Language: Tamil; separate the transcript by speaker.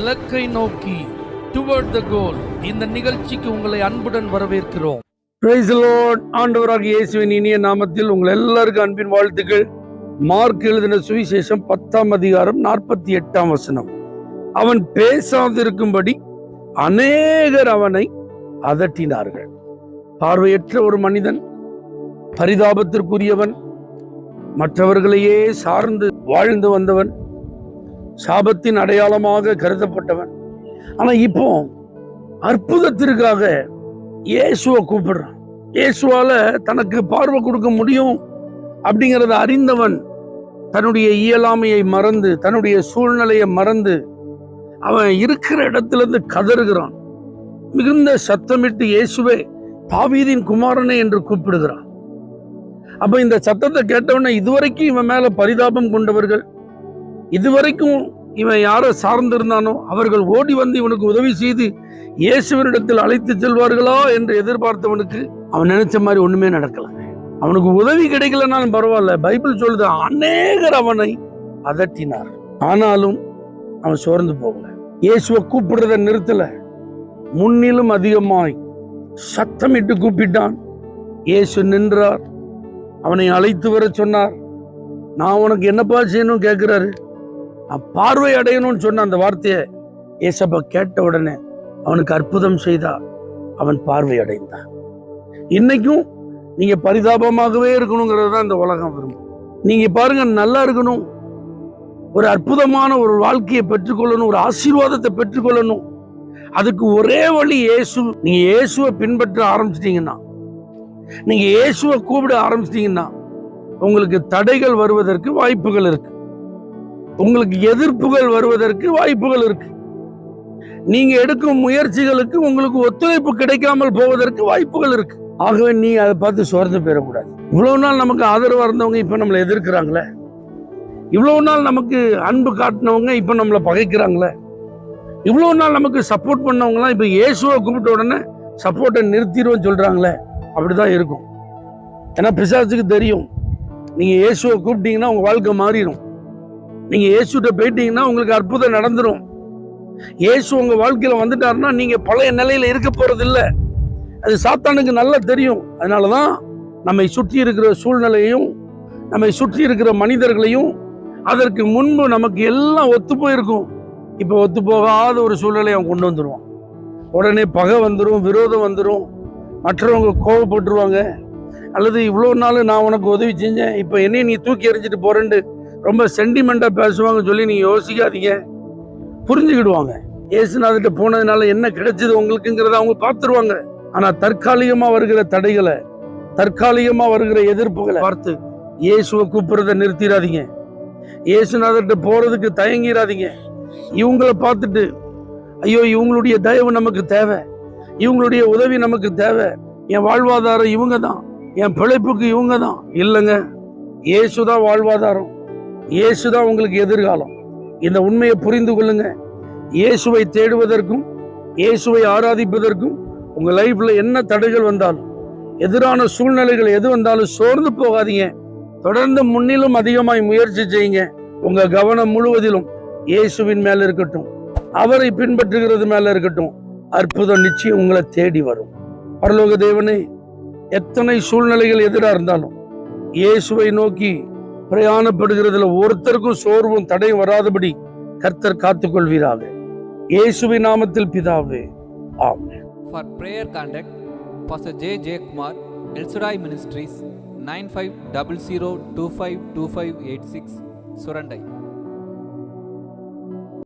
Speaker 1: இலக்கை நோக்கி டுவர்ட் த கோல். இந்த நிகழ்ச்சிக்கு உங்களை அன்புடன் வரவேற்கிறோம்.
Speaker 2: Praise the Lord. ஆண்டவராகிய இயேசுவின் இனிய நாமத்தில் உங்கள் எல்லாருக்கும் அன்பின் வாழ்த்துக்கள். மார்க் எழுதின சுவிசேஷம் 10ஆம் அதிகாரம் 48ஆம் வசனம். அவன் பேசாதிருக்கும்படி அநேகர் அவனை அதட்டினார்கள். பார்வையற்ற ஒரு மனிதன், பரிதாபத்திற்குரியவன், மற்றவர்களையே சார்ந்து வாழ்ந்து வந்தவன், சாபத்தின் அடையாளமாக கருதப்பட்டவன். ஆனா இப்போ அற்புதத்திற்காக இயேசுவை கூப்பிடுறான். இயேசுவால தனக்கு பார்வை கொடுக்க முடியும் அப்படிங்கிறத அறிந்தவன் தன்னுடைய இயலாமையை மறந்து, தன்னுடைய சூழ்நிலையை மறந்து அவன் இருக்கிற இடத்துல இருந்து கதறுகிறான். மிகுந்த சத்தமிட்டு இயேசுவே, தாவீதின் குமாரனே என்று கூப்பிடுகிறான். அப்ப இந்த சத்தத்தை கேட்டவன இதுவரைக்கும் இவன் மேல பரிதாபம் கொண்டவர்கள், இதுவரைக்கும் இவன் யாரை சார்ந்திருந்தானோ அவர்கள் ஓடி வந்து இவனுக்கு உதவி செய்து இயேசுவனிடத்தில் அழைத்து செல்வார்களா என்று எதிர்பார்த்தவனுக்கு அவன் நினைச்ச மாதிரி ஒண்ணுமே நடக்கல. அவனுக்கு உதவி கிடைக்கலனாலும் பரவாயில்ல, பைபிள் சொல்லுது அநேகர் அவனை அதட்டினார். ஆனாலும் அவன் சோர்ந்து போகல. இயேசுவை கூப்பிடுறத நிறுத்தல, முன்னிலும் அதிகமாய் சத்தமிட்டு கூப்பிட்டான். இயேசு நின்றார், அவனை அழைத்து வர சொன்னார். நான் உனக்கு என்னப்பா செய்யணும் கேட்கிறாரு. நான் பார்வை அடையணும்னு சொன்ன அந்த வார்த்தையை ஏசப்பா கேட்ட உடனே அவனுக்கு அற்புதம் செய்தார். அவன் பார்வை அடைந்தான். இன்னைக்கும் நீங்க பரிதாபமாகவே இருக்கணுங்கிறது தான் இந்த உலகம் விரும்பும். நீங்க பாருங்க, நல்லா இருக்கணும், ஒரு அற்புதமான ஒரு வாழ்க்கையை பெற்றுக்கொள்ளணும், ஒரு ஆசீர்வாதத்தை பெற்றுக்கொள்ளணும். அதுக்கு ஒரே வழி இயேசு. நீங்க இயேசுவை பின்பற்ற ஆரம்பிச்சிட்டீங்கன்னா, நீங்க இயேசுவை கூப்பிட ஆரம்பிச்சிட்டீங்கன்னா உங்களுக்கு தடைகள் வருவதற்கு வாய்ப்புகள் இருக்கு, உங்களுக்கு எதிர்ப்புகள் வருவதற்கு வாய்ப்புகள் இருக்கு, நீங்க எடுக்கும் முயற்சிகளுக்கு உங்களுக்கு ஒத்துழைப்பு கிடைக்காமல் போவதற்கு வாய்ப்புகள் இருக்கு. ஆகவே நீ அதை பார்த்து சோர்ந்து போயிடக்கூடாது. இவ்வளவு நாள் நமக்கு ஆதரவா இருந்தவங்க இப்ப நம்மளை எதிர்க்கிறாங்களே, இவ்வளவு நாள் நமக்கு அன்பு காட்டினவங்க இப்ப நம்மளை பகைக்கிறாங்களே, இவ்வளவு நாள் நமக்கு சப்போர்ட் பண்ணவங்கலாம் இப்ப இயேசுவை கூப்பிட்ட உடனே சப்போர்ட்டை நிறுத்திடுவோம் சொல்றாங்களே, அப்படிதான் இருக்கும். ஏன்னா பிசாசுக்கு தெரியும், நீங்க இயேசுவை கூப்பிட்டீங்கன்னா உங்க வாழ்க்கை மாறிடும். நீங்க இயேசுகிட்ட போயிட்டீங்கன்னா உங்களுக்கு அற்புதம் நடந்துடும். இயேசு உங்க வாழ்க்கையில வந்துட்டாருன்னா நீங்க பழைய நிலையில இருக்க போறது இல்லை. அது சாத்தானுக்கு நல்லா தெரியும். அதனாலதான் நம்மை சுற்றி இருக்கிற சூழ்நிலையும், நம்மை சுற்றி இருக்கிற மனிதர்களையும், அதற்கு முன்பு நமக்கு எல்லாம் ஒத்து போயிருக்கும், இப்ப ஒத்து போகாத ஒரு சூழ்நிலையை அவன் கொண்டு வந்துடுவான். உடனே பகை வந்துடும், விரோதம் வந்துடும், மற்றவங்க கோவப்பட்டுருவாங்க. அல்லது இவ்வளவு நாள் நான் உனக்கு உதவி செஞ்சேன், இப்ப என்னையும் நீ தூக்கி எறிஞ்சிட்டு போறேன்னு ரொம்ப சென்டிமெண்டா பேசுவாங்க சொல்லி நீங்க யோசிக்காதீங்க. புரிஞ்சுக்கிடுவாங்க. இயேசுநாதர்கிட்ட போனதுனால என்ன கிடைச்சது உங்களுக்குங்கிறத அவங்க பார்த்துருவாங்க. ஆனா தற்காலிகமா வருகிற தடைகளை, தற்காலிகமா வருகிற எதிர்ப்புகளை பார்த்து இயேசுவை கூப்பிடுறத நிறுத்திடாதீங்க. இயேசுநாதர்கிட்ட போறதுக்கு தயங்கிடாதீங்க. இவங்களை பார்த்துட்டு ஐயோ இவங்களுடைய தயவு நமக்கு தேவை, இவங்களுடைய உதவி நமக்கு தேவை, என் வாழ்வாதாரம் இவங்க தான், என் பிழைப்புக்கு இவங்க தான். இல்லைங்க, இயேசுதான் வாழ்வாதாரம், இயேசுதான் உங்களுக்கு எதிர்காலம். இந்த உண்மையை புரிந்து கொள்ளுங்க. இயேசுவை தேடுவதற்கும் இயேசுவை ஆராதிப்பதற்கும் உங்க லைஃப்ல என்ன தடைகள் வந்தாலும், எதிரான சூழ்நிலைகள் எது வந்தாலும் சோர்ந்து போகாதீங்க. தொடர்ந்து முன்னிலும் அதிகமாய் முயற்சி செய்யுங்க. உங்க கவனம் முழுவதிலும் இயேசுவின் மேல இருக்கட்டும், அவரை பின்பற்றுகிறது மேல இருக்கட்டும். அற்புதம் நிச்சயம் உங்களை தேடி வரும். பரலோக தேவனே, எத்தனை சூழ்நிலைகள் எதிரா இருந்தாலும் இயேசுவை நோக்கி பிரயாணப்படுகிறதுல ஒருத்தருக்கும் சோர்வும் தடையும் வராதபடி கர்த்தர் காத்துக்கொள்வீராக. இயேசுவின் நாமத்தில் பிதாவே, ஆமென்.
Speaker 3: For prayer contact Pastor J. Kumar, El Shaddai Ministries, 9500252586, Surandai.